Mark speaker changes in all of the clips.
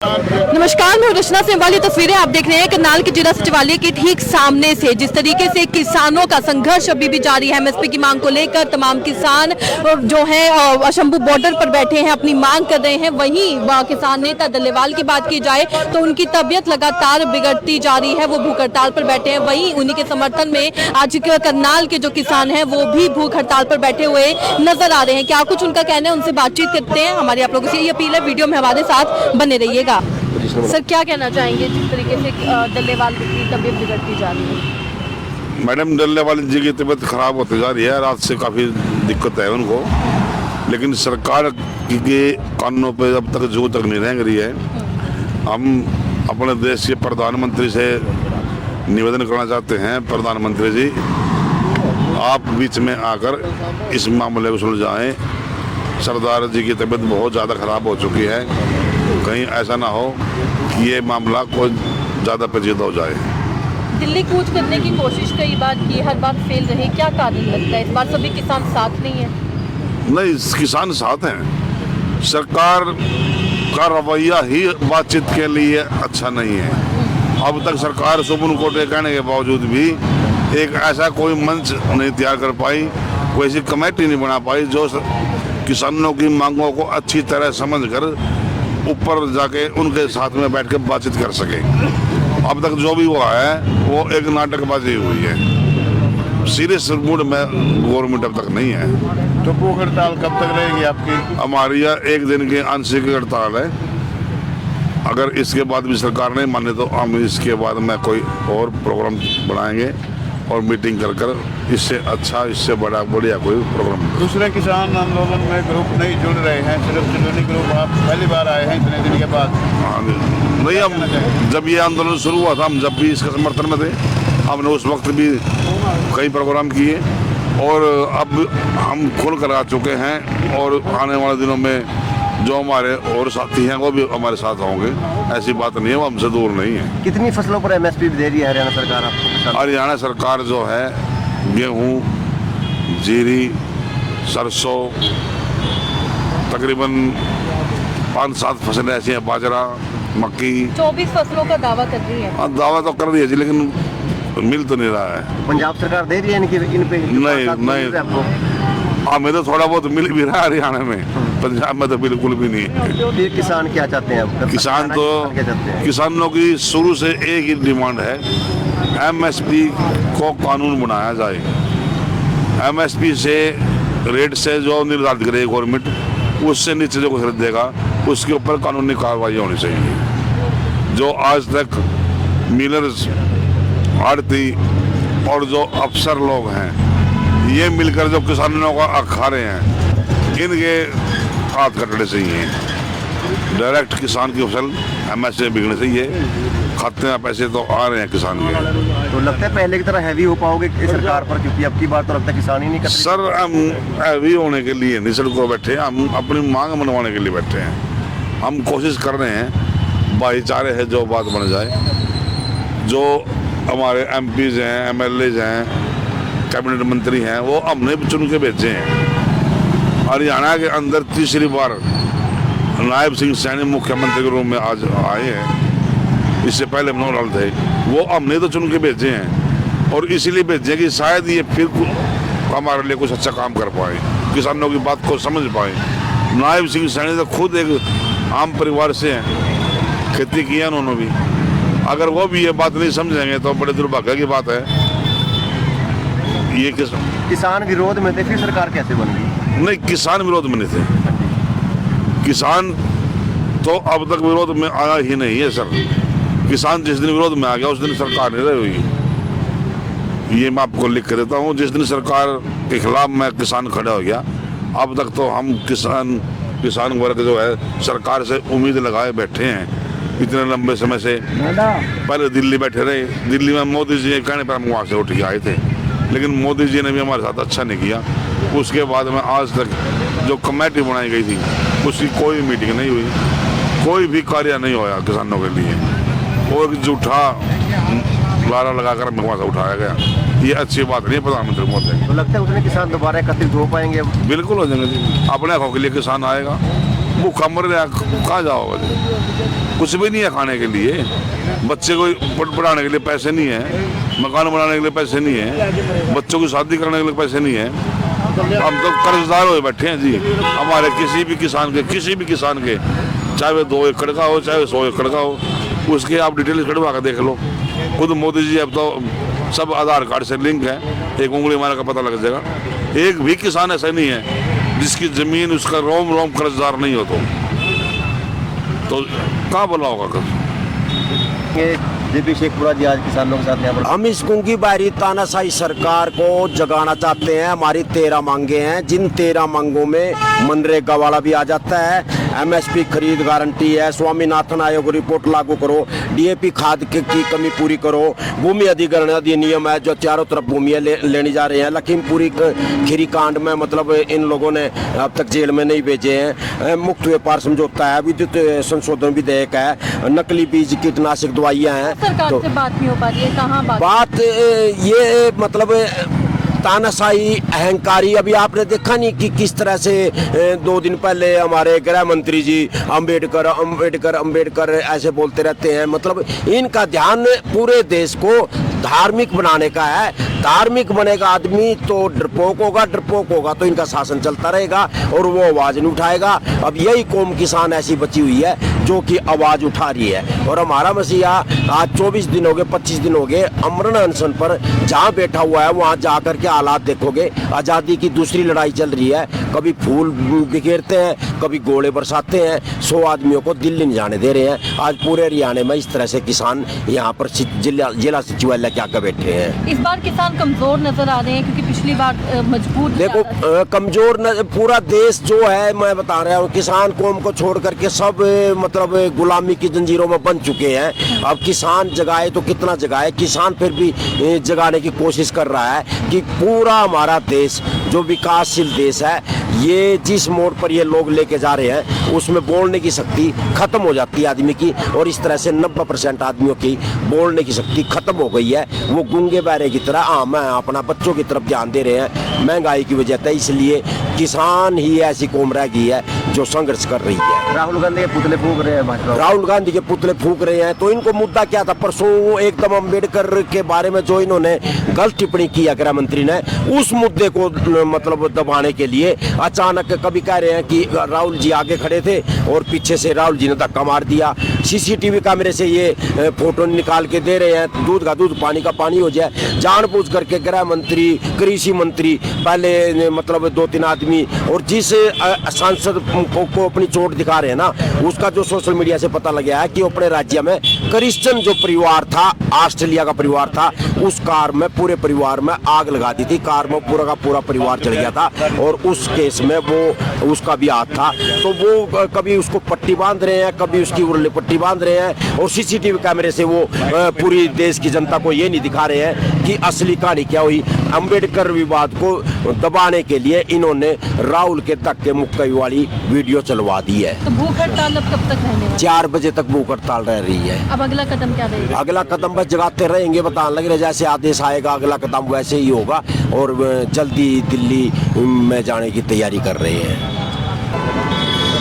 Speaker 1: नमस्कार, मैं रचना सिंह वाली तस्वीरें आप देख रहे हैं करनाल के जिला सचिवालय के ठीक सामने से। जिस तरीके से किसानों का संघर्ष अभी भी जारी है एमएसपी की मांग को लेकर, तमाम किसान जो है शंभू बॉर्डर पर बैठे हैं, अपनी मांग कर रहे हैं। वहीं किसान नेता डल्लेवाल की बात की जाए तो उनकी तबीयत लगातार बिगड़ती जा रही है, वो भूख हड़ताल पर बैठे हैं। वहीं उन्हीं के समर्थन में आज करनाल के जो किसान हैं वो भी भूख हड़ताल पर बैठे हुए नजर आ रहे हैं। क्या कुछ उनका कहना है, उनसे बातचीत करते हैं। हमारी आप लोगों से यही अपील है, वीडियो में हमारे साथ बने रहिएगा। सर, क्या कहना चाहेंगे जिस तरीके से डल्लेवाल की तबीयत बिगड़ती जा रही है?
Speaker 2: मैडम, डल्लेवाल जी की तबीयत खराब होती जा रही है, रात से काफ़ी दिक्कत है उनको, लेकिन सरकार के कानूनों पे अब तक जो तक नहीं रह रही है। हम अपने देश के प्रधानमंत्री से निवेदन करना चाहते हैं, प्रधानमंत्री जी आप बीच में आकर इस मामले को सुलझाएं। सरदार जी की तबीयत बहुत ज़्यादा खराब हो चुकी है, कहीं ऐसा ना हो कि ये मामला कोई ज़्यादा पेचीदा हो जाए।
Speaker 1: दिल्ली कूच करने की कोशिश कई बार की, हर बार फेल रही, क्या कारण लगता है इस बार सभी किसान साथ नहीं है?
Speaker 2: नहीं, किसान साथ हैं, सरकार का रवैया ही बातचीत के लिए अच्छा नहीं है। अब तक सरकार सुप्रीम कोर्ट के कहने के बावजूद भी एक ऐसा कोई मंच नहीं तैयार कर पाई, कोई ऐसी कमेटी नहीं बना पाई जो किसानों की मांगों को अच्छी तरह समझकर ऊपर जाके उनके साथ में बैठ कर बातचीत कर सके। अब तक जो भी हुआ है वो एक नाटकबाजी हुई है, सीरियस मूड में गवर्नमेंट अब तक नहीं है।
Speaker 3: तो भूख हड़ताल कब तक रहेगी आपकी?
Speaker 2: हमारी यह एक दिन की आंशिक हड़ताल है। अगर इसके बाद भी सरकार नहीं माने तो हम इसके बाद में कोई और प्रोग्राम बनाएंगे और मीटिंग कर कर इससे अच्छा, इससे बड़ा बढ़िया कोई प्रोग्राम।
Speaker 3: दूसरे किसान आंदोलन में ग्रुप नहीं जुड़ रहे हैं, सिर्फ चिल्ड्रन ग्रुप आप पहली बार आए हैं इतने दिन के बाद?
Speaker 2: नहीं, हम जब ये आंदोलन शुरू हुआ था, हम जब भी इसके समर्थन में थे, हमने उस वक्त भी कई प्रोग्राम किए और अब हम खुल कर आ चुके हैं। और आने वाले दिनों में जो हमारे और साथी हैं वो भी हमारे साथ होंगे, ऐसी बात नहीं है, वो हमसे दूर नहीं है।
Speaker 3: कितनी फसलों पर एमएसपी दे रही है हरियाणा सरकार आपको?
Speaker 2: हरियाणा सरकार जो है गेहूँ, जीरी, सरसों, तकरीबन 5-7 फसलें ऐसी हैं, बाजरा, मक्की।
Speaker 1: 24 फसलों का दावा कर रही है।
Speaker 2: हाँ, दावा तो कर रही है जी, लेकिन मिल तो नहीं रहा है।
Speaker 3: पंजाब सरकार दे रही है इन पे?
Speaker 2: नहीं, हमें तो थोड़ा बहुत मिल भी रहा है हरियाणा में, पंजाब में तो बिल्कुल भी नहीं है।
Speaker 3: फिर किसान क्या चाहते हैं अब?
Speaker 2: किसान तो
Speaker 3: क्या चाहते हैं?
Speaker 2: किसानों की शुरू से एक ही डिमांड है, एमएसपी को कानून बनाया जाए। एमएसपी से रेट से जो निर्धारित करेगी गवर्नमेंट, उससे नीचे जो खरीदेगा उसके ऊपर कानूनी कार्रवाई होनी चाहिए। जो आज तक मिलर्स, आड़ती और जो अफसर लोग हैं, ये मिलकर जो किसानों का खा रहे हैं, इनके हाथ कटने चाहिए। डायरेक्ट किसान की फसल एमएसपी बिकने चाहिए, खाते हैं पैसे तो आ रहे हैं किसान के।
Speaker 3: तो लगता है पहले की तरह हैवी हो पाओगे सरकार पर, क्योंकि अब की बार तो लगता है किसान ही नहीं कर रहे।
Speaker 2: सर, हम हैवी होने के लिए नहीं सड़कों पर बैठे, हम अपनी मांग मनवाने के लिए बैठे हैं। हम कोशिश कर रहे हैं भाईचारे है जो बात बन जाए। जो हमारे एमपीज हैं, एमएलएज हैं, कैबिनेट मंत्री हैं, वो हमने चुन के भेजे हैं। हरियाणा के अंदर तीसरी बार नायब सिंह सैनी मुख्यमंत्री के रूप में आज आए हैं, इससे पहले मनोहर लाल थे, वो हमने तो चुन के भेजे हैं। और इसीलिए भेजे कि शायद ये फिर हमारे लिए कुछ अच्छा काम कर पाए, किसानों की बात को समझ पाए। नायब सिंह सैनी तो खुद एक आम परिवार से हैं, खेती की है उन्होंने भी। अगर वो भी ये बात नहीं समझेंगे तो बड़े दुर्भाग्य की बात है। ये
Speaker 3: किसान विरोध में थे, फिर सरकार कैसे बन गई?
Speaker 2: नहीं, किसान विरोध में नहीं थे, किसान तो अब तक विरोध में आया ही नहीं है सर। किसान जिस दिन विरोध में आ गया उस दिन सरकार नहीं रही हुई। ये मैं आपको लिख के देता हूँ, जिस दिन सरकार के खिलाफ में किसान खड़ा हो गया, अब तक तो हम किसान वर्ग जो है सरकार से उम्मीद लगाए बैठे हैं इतने लंबे समय से। पहले दिल्ली बैठे रहे, दिल्ली में मोदी जी के कहने पर हम वहाँ से उठ के आए थे, लेकिन मोदी जी ने भी हमारे साथ अच्छा नहीं किया। उसके बाद में आज तक जो कमेटी बनाई गई थी उसकी कोई मीटिंग नहीं हुई, कोई भी कार्य नहीं होया किसानों के लिए, और झूठा लारा लगाकर हमें वहाँ से उठाया गया। ये अच्छी बात नहीं है प्रधानमंत्री मोदी।
Speaker 3: तो लगता है उसने किसान दोबारा एकत्रित हो पाएंगे?
Speaker 2: बिल्कुल हो जाएंगे जी, अपने हकों के लिए किसान आएगा। भूखा मर रहा, कहाँ जाओगे? कुछ भी नहीं है खाने के लिए, बच्चे को पढ़ाने के लिए पैसे नहीं है, मकान बनाने के लिए पैसे नहीं है, बच्चों की शादी करने के लिए पैसे नहीं है। हम तो कर्जदार हुए बैठे हैं जी। हमारे किसी भी किसान के चाहे वो 2 एकड़ का हो चाहे 100 एकड़ का हो, उसके आप डिटेल कटवा कर देख लो। खुद मोदी जी अब तो सब आधार कार्ड से लिंक है, एक उंगली मारने का पता लग जाएगा। एक भी किसान ऐसा नहीं है जिसकी जमीन उसका रोम रोम कर्जदार नहीं हो तो कहाँ बोला होगा?
Speaker 4: जेपी शेखपुरा जी आज किसानों के साथ यहाँ पर
Speaker 5: हम इस गुंगी बारी तानाशाही सरकार को जगाना चाहते हैं। हमारी 13 मांगे हैं, जिन 13 मांगों में मनरेगा वाला भी आ जाता है, एमएसपी खरीद गारंटी है, स्वामीनाथन आयोग रिपोर्ट लागू करो, डीएपी खाद की कमी पूरी करो, भूमि अधिग्रहण अधिनियम है जो चारों तरफ भूमियाँ लेनी जा रही हैं। लखीमपुरी खीरी कांड में मतलब इन लोगों ने अब तक जेल में नहीं भेजे हैं। मुक्त व्यापार समझौता है, विद्युत संशोधन विधेयक है, नकली बीज कीटनाशक दवाइयाँ हैं।
Speaker 1: सरकार से बात नहीं हो पा रही है, कहाँ
Speaker 5: बात ये मतलब तानाशाही अहंकारी। अभी आपने देखा नहीं कि किस तरह से 2 दिन पहले हमारे गृह मंत्री जी अंबेडकर ऐसे बोलते रहते हैं। मतलब इनका ध्यान पूरे देश को धार्मिक बनाने का है। धार्मिक बनेगा आदमी तो डरपोक होगा तो इनका शासन चलता रहेगा और वो आवाज नहीं उठाएगा। अब यही कौम किसान ऐसी बची हुई है जो कि आवाज उठा रही है। और हमारा मसीहा आज 24 दिन हो गए, 25 दिन हो गए अमरण अनशन पर जहाँ बैठा हुआ है, वहाँ जा करके हालात देखोगे। आज़ादी की दूसरी लड़ाई चल रही है, कभी फूल बिखेरते हैं, कभी गोले बरसाते हैं, 100 आदमियों को दिल्ली नहीं जाने दे रहे हैं। आज पूरे हरियाणा में इस तरह से किसान यहाँ पर जिला सचिवालय क्या कर बैठे हैं।
Speaker 1: इस बार किसान कमजोर नजर आ रहे हैं क्योंकि पिछली बार मजबूत।
Speaker 5: देखो कमजोर पूरा देश जो है, मैं बता रहा हूँ, किसान कौम को छोड़ करके सब मतलब गुलामी की जंजीरों में बन चुके हैं। अब किसान जगाए तो कितना जगाए, किसान फिर भी जगाने की कोशिश कर रहा है कि पूरा हमारा देश जो विकासशील देश है, ये जिस मोड़ पर ये लोग लेके जा रहे हैं उसमें बोलने की शक्ति खत्म हो जाती है आदमी की। और इस तरह से 90% आदमियों की बोलने की शक्ति खत्म हो गई है। वो गूंगे बहरे की तरह मैं अपना बच्चों की तरफ ध्यान दे रहे हैं महंगाई की वजह से। इसलिए किसान ही ऐसी कौम रह गई है जो संघर्ष कर रही है।
Speaker 4: राहुल गांधी के पुतले फूंक रहे हैं भाजपा,
Speaker 5: राहुल गांधी के पुतले फूंक रहे हैं। तो इनको मुद्दा क्या था? परसों एकदम अंबेडकर के बारे में जो इन्होंने गलत टिप्पणी की गृह मंत्री ने, उस मुद्दे को मतलब दबाने के लिए अचानक कभी कह रहे हैं कि राहुल जी आगे खड़े थे और पीछे से राहुल जी ने धक्का मार दिया। सीसीटीवी कैमरे से ये फोटो निकाल के दे रहे हैं, दूध का दूध पानी का पानी हो जाए। जानबूझ करके गृह मंत्री, कृषि मंत्री, पहले मतलब 2-3 आदमी और जिस सांसद को अपनी चोट दिखा रहे हैं ना, उसका जो सोशल मीडिया से पता लग गया है कि अपने राज्य में क्रिश्चियन जो परिवार था, ऑस्ट्रेलिया का परिवार था, उस कार में पूरे परिवार में आग लगा दी थी। कार में पूरा का पूरा परिवार चढ़ गया था और उस केस में वो उसका भी हाथ था। तो वो कभी उसको पट्टी बांध रहे हैं, कभी उसकी उरली पट्टी बांध रहे हैं और सीसीटीवी कैमरे से वो पूरी देश की जनता को ये नहीं दिखा रहे हैं कि असली कहानी क्या हुई। अंबेडकर विवाद को दबाने के लिए इन्होंने राहुल के धक्के मुक्की वाली वीडियो चलवा दी है।
Speaker 1: तो भूख हड़ताल अब कब तक रहने वाली?
Speaker 5: 4 बजे तक भूख हड़ताल रह रही है।
Speaker 1: अब अगला कदम क्या रहेगा?
Speaker 5: अगला कदम बस जगाते रहेंगे, बताने लग रहे जैसे आदेश आएगा अगला कदम वैसे ही होगा। और जल्दी दिल्ली में जाने की तैयारी कर रहे हैं।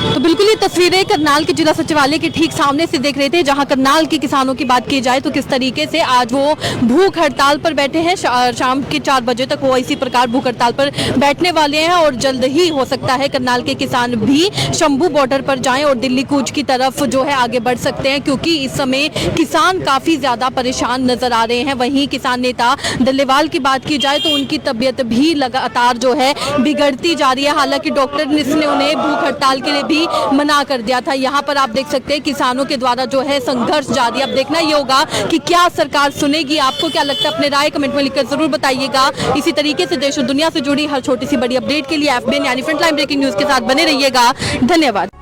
Speaker 1: तो बिल्कुल ये तस्वीरें करनाल के जिला सचिवालय के ठीक सामने से देख रहे थे, जहां करनाल के किसानों की बात की जाए तो किस तरीके से आज वो भूख हड़ताल पर बैठे हैं। शाम के 4 बजे तक वो इसी प्रकार भूख हड़ताल पर बैठने वाले हैं और जल्द ही हो सकता है करनाल के किसान भी शंभू बॉर्डर पर जाएं और दिल्ली कूच की तरफ जो है आगे बढ़ सकते हैं, क्योंकि इस समय किसान काफी ज्यादा परेशान नजर आ रहे हैं। वहीं किसान नेता डल्लेवाल की बात की जाए तो उनकी तबीयत भी लगातार जो है बिगड़ती जा रही है। हालांकि डॉक्टर ने उन्हें भूख हड़ताल के लिए भी मना कर दिया था। यहाँ पर आप देख सकते हैं किसानों के द्वारा जो है संघर्ष जारी। अब देखना ये होगा कि क्या सरकार सुनेगी। आपको क्या लगता है? अपने राय कमेंट में लिखकर जरूर बताइएगा। इसी तरीके से देश और दुनिया से जुड़ी हर छोटी सी बड़ी अपडेट के लिए FBN यानी फ्रंटलाइन ब्रेकिंग न्यूज के साथ बने रहिएगा। धन्यवाद।